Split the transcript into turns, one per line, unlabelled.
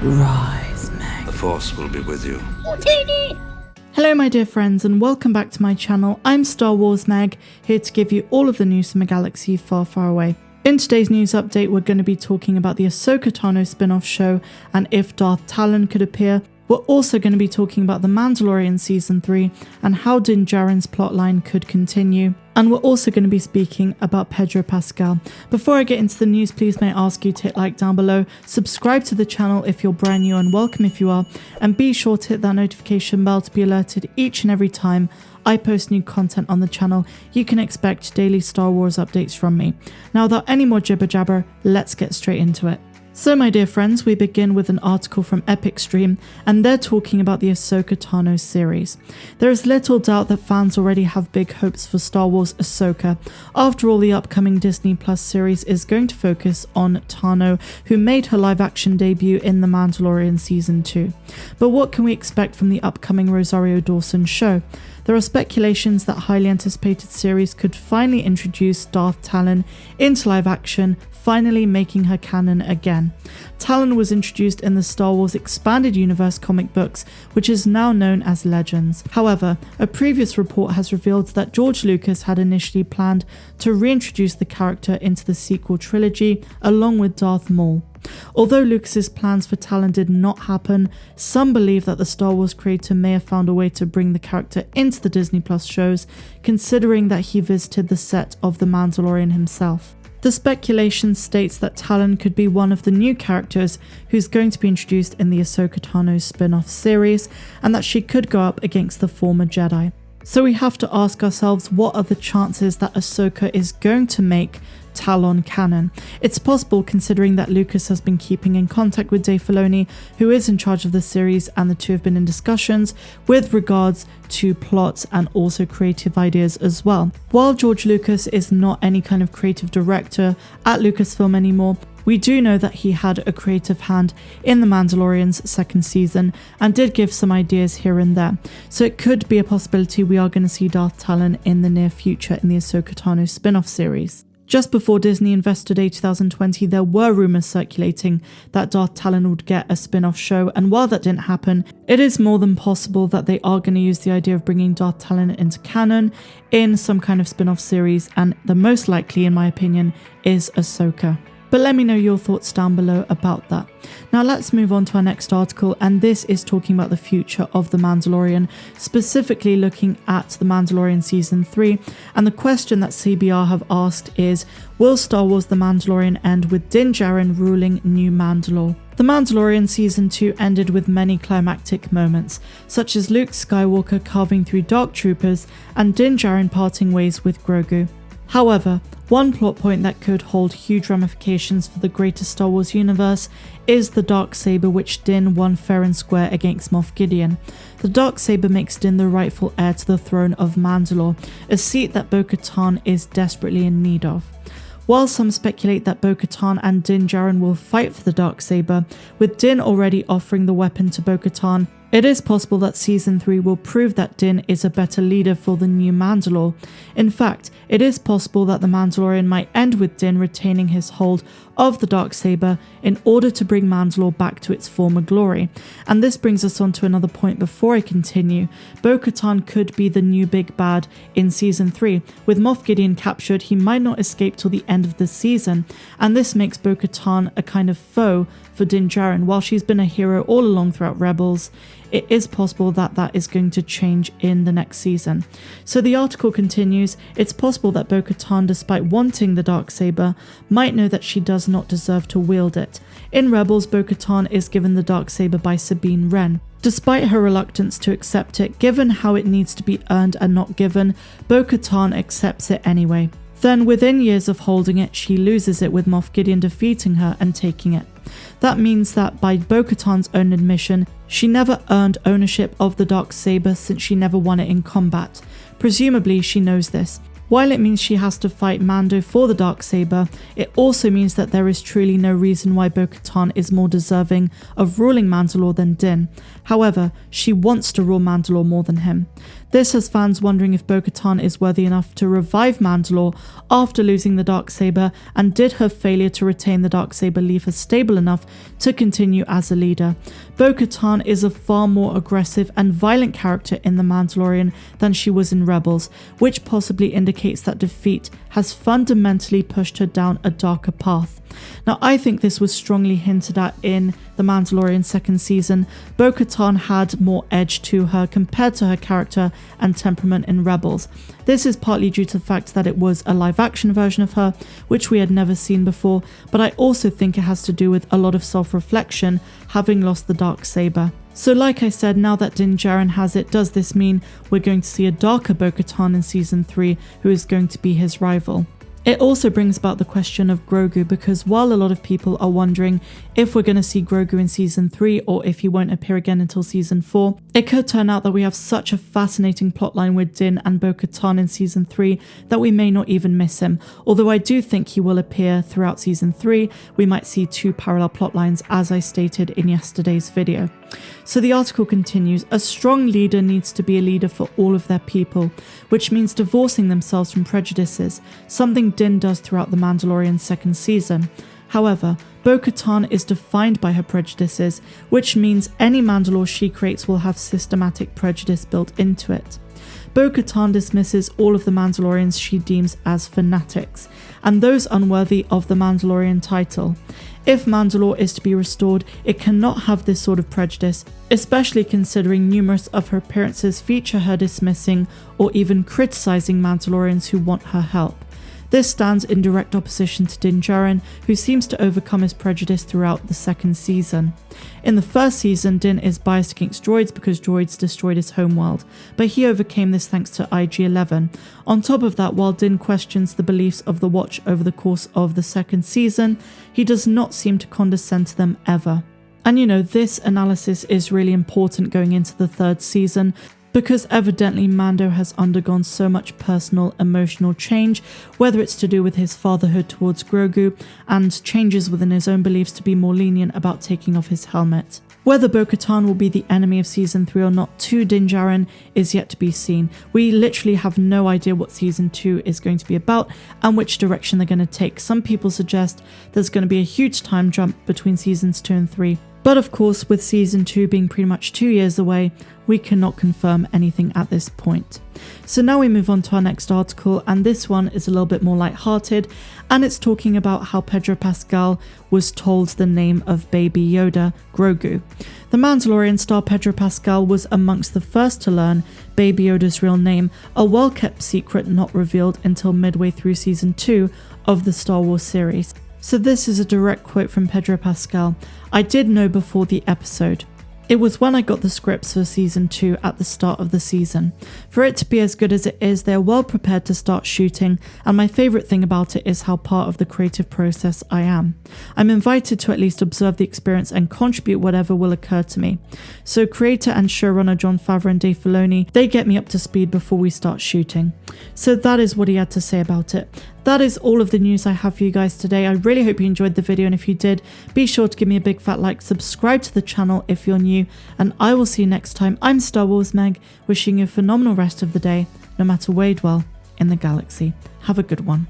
Rise, Meg.
The Force will be with you.
Hello my dear friends and welcome back to my channel. I'm Star Wars Meg, here to give you all of the news from a galaxy far, far away. In today's news update, we're going to be talking about the Ahsoka Tano spin-off show and if Darth Talon could appear. We're also going to be talking about The Mandalorian Season 3 and how Din Djarin's plotline could continue. And we're also going to be speaking about Pedro Pascal. Before I get into the news, please may I ask you to hit like down below, subscribe to the channel if you're brand new and welcome if you are, and be sure to hit that notification bell to be alerted each and every time I post new content on the channel. You can expect daily Star Wars updates from me. Now without any more jibber jabber, let's get straight into it. So my dear friends, we begin with an article from Epic Stream, and they're talking about the Ahsoka Tano series. There is little doubt that fans already have big hopes for Star Wars Ahsoka. After all, the upcoming Disney Plus series is going to focus on Tano, who made her live-action debut in The Mandalorian Season 2. But what can we expect from the upcoming Rosario Dawson show? There are speculations that highly anticipated series could finally introduce Darth Talon into live action, finally making her canon again. Talon was introduced in the Star Wars Expanded Universe comic books, which is now known as Legends. However, a previous report has revealed that George Lucas had initially planned to reintroduce the character into the sequel trilogy along with Darth Maul. Although Lucas's plans for Talon did not happen, some believe that the Star Wars creator may have found a way to bring the character into the Disney Plus shows, considering that he visited the set of The Mandalorian himself. The speculation states that Talon could be one of the new characters who's going to be introduced in the Ahsoka Tano spin-off series, and that she could go up against the former Jedi. So we have to ask ourselves, what are the chances that Ahsoka is going to make Talon canon? It's possible, considering that Lucas has been keeping in contact with Dave Filoni, who is in charge of the series, and the two have been in discussions with regards to plots and also creative ideas as well. While George Lucas is not any kind of creative director at Lucasfilm anymore, we do know that he had a creative hand in The Mandalorian's second season and did give some ideas here and there. So it could be a possibility we are going to see Darth Talon in the near future in the Ahsoka Tano spin-off series. Just before Disney Investor Day 2020, there were rumours circulating that Darth Talon would get a spin-off show, and while that didn't happen, it is more than possible that they are going to use the idea of bringing Darth Talon into canon in some kind of spin-off series, and the most likely, in my opinion, is Ahsoka. But let me know your thoughts down below about that. Now let's move on to our next article, and this is talking about the future of The Mandalorian, specifically looking at The Mandalorian Season 3, and the question that CBR have asked is, will Star Wars The Mandalorian end with Din Djarin ruling New Mandalore? The Mandalorian Season 2 ended with many climactic moments, such as Luke Skywalker carving through Dark Troopers and Din Djarin parting ways with Grogu. However, one plot point that could hold huge ramifications for the greater Star Wars universe is the Darksaber, which Din won fair and square against Moff Gideon. The Darksaber makes Din the rightful heir to the throne of Mandalore, a seat that Bo-Katan is desperately in need of. While some speculate that Bo-Katan and Din Djarin will fight for the Darksaber, with Din already offering the weapon to Bo-Katan, it is possible that Season 3 will prove that Din is a better leader for the new Mandalore. In fact, it is possible that the Mandalorian might end with Din retaining his hold of the Darksaber in order to bring Mandalore back to its former glory. And this brings us on to another point before I continue. Bo-Katan could be the new big bad in Season 3. With Moff Gideon captured, he might not escape till the end of the season, and this makes Bo-Katan a kind of foe for Din Djarin. While she's been a hero all along throughout Rebels, it is possible that that is going to change in the next season. So the article continues, it's possible that Bo-Katan, despite wanting the Darksaber, might know that she does not deserve to wield it. In Rebels, Bo-Katan is given the Darksaber by Sabine Wren. Despite her reluctance to accept it, given how it needs to be earned and not given, Bo-Katan accepts it anyway. Then, within years of holding it, she loses it with Moff Gideon defeating her and taking it. That means that, by Bo-Katan's own admission, she never earned ownership of the Darksaber since she never won it in combat. Presumably, she knows this. While it means she has to fight Mando for the Darksaber, it also means that there is truly no reason why Bo-Katan is more deserving of ruling Mandalore than Din. However, she wants to rule Mandalore more than him. This has fans wondering if Bo-Katan is worthy enough to revive Mandalore after losing the Darksaber, and did her failure to retain the Darksaber leave her stable enough to continue as a leader. Bo-Katan is a far more aggressive and violent character in The Mandalorian than she was in Rebels, which possibly indicates that defeat has fundamentally pushed her down a darker path. Now, I think this was strongly hinted at in The Mandalorian second season. Bo-Katan had more edge to her compared to her character and temperament in Rebels. This is partly due to the fact that it was a live-action version of her, which we had never seen before, but I also think it has to do with a lot of self-reflection, having lost the Darksaber. So like I said, now that Djarin has it, does this mean we're going to see a darker Bo-Katan in Season 3 who is going to be his rival? It also brings about the question of Grogu, because while a lot of people are wondering if we're going to see Grogu in Season 3 or if he won't appear again until Season 4, it could turn out that we have such a fascinating plotline with Din and Bo-Katan in Season 3 that we may not even miss him. Although I do think he will appear throughout Season 3, we might see two parallel plotlines as I stated in yesterday's video. So the article continues, a strong leader needs to be a leader for all of their people, which means divorcing themselves from prejudices, something Din does throughout The Mandalorian's second season. However, Bo-Katan is defined by her prejudices, which means any Mandalore she creates will have systematic prejudice built into it. Bo-Katan dismisses all of the Mandalorians she deems as fanatics, and those unworthy of the Mandalorian title. If Mandalore is to be restored, it cannot have this sort of prejudice, especially considering numerous of her appearances feature her dismissing or even criticizing Mandalorians who want her help. This stands in direct opposition to Djarin, who seems to overcome his prejudice throughout the second season. In the first season, Din is biased against droids because droids destroyed his homeworld, but he overcame this thanks to IG-11. On top of that, while Din questions the beliefs of the Watch over the course of the second season, he does not seem to condescend to them ever. And you know, this analysis is really important going into the third season, because evidently Mando has undergone so much personal, emotional change, whether it's to do with his fatherhood towards Grogu and changes within his own beliefs to be more lenient about taking off his helmet. Whether Bo-Katan will be the enemy of Season 3 or not to Djarin is yet to be seen. We literally have no idea what Season 2 is going to be about and which direction they're going to take. Some people suggest there's going to be a huge time jump between Seasons 2 and 3. But of course, with Season 2 being pretty much 2 years away, we cannot confirm anything at this point. So now we move on to our next article, and this one is a little bit more lighthearted, and it's talking about how Pedro Pascal was told the name of Baby Yoda, Grogu. The Mandalorian star Pedro Pascal was amongst the first to learn Baby Yoda's real name, a well-kept secret not revealed until midway through Season 2 of the Star Wars series. So this is a direct quote from Pedro Pascal. I did know before the episode. It was when I got the scripts for Season 2 at the start of the season. For it to be as good as it is, they are well prepared to start shooting, and my favourite thing about it is how part of the creative process I am. I'm invited to at least observe the experience and contribute whatever will occur to me. So creator and showrunner Jon Favreau and Dave Filoni, they get me up to speed before we start shooting. So that is what he had to say about it. That is all of the news I have for you guys today. I really hope you enjoyed the video, and if you did, be sure to give me a big fat like, subscribe to the channel if you're new, and I will see you next time. I'm Star Wars Meg, wishing you a phenomenal rest of the day, no matter where you dwell in the galaxy. Have a good one.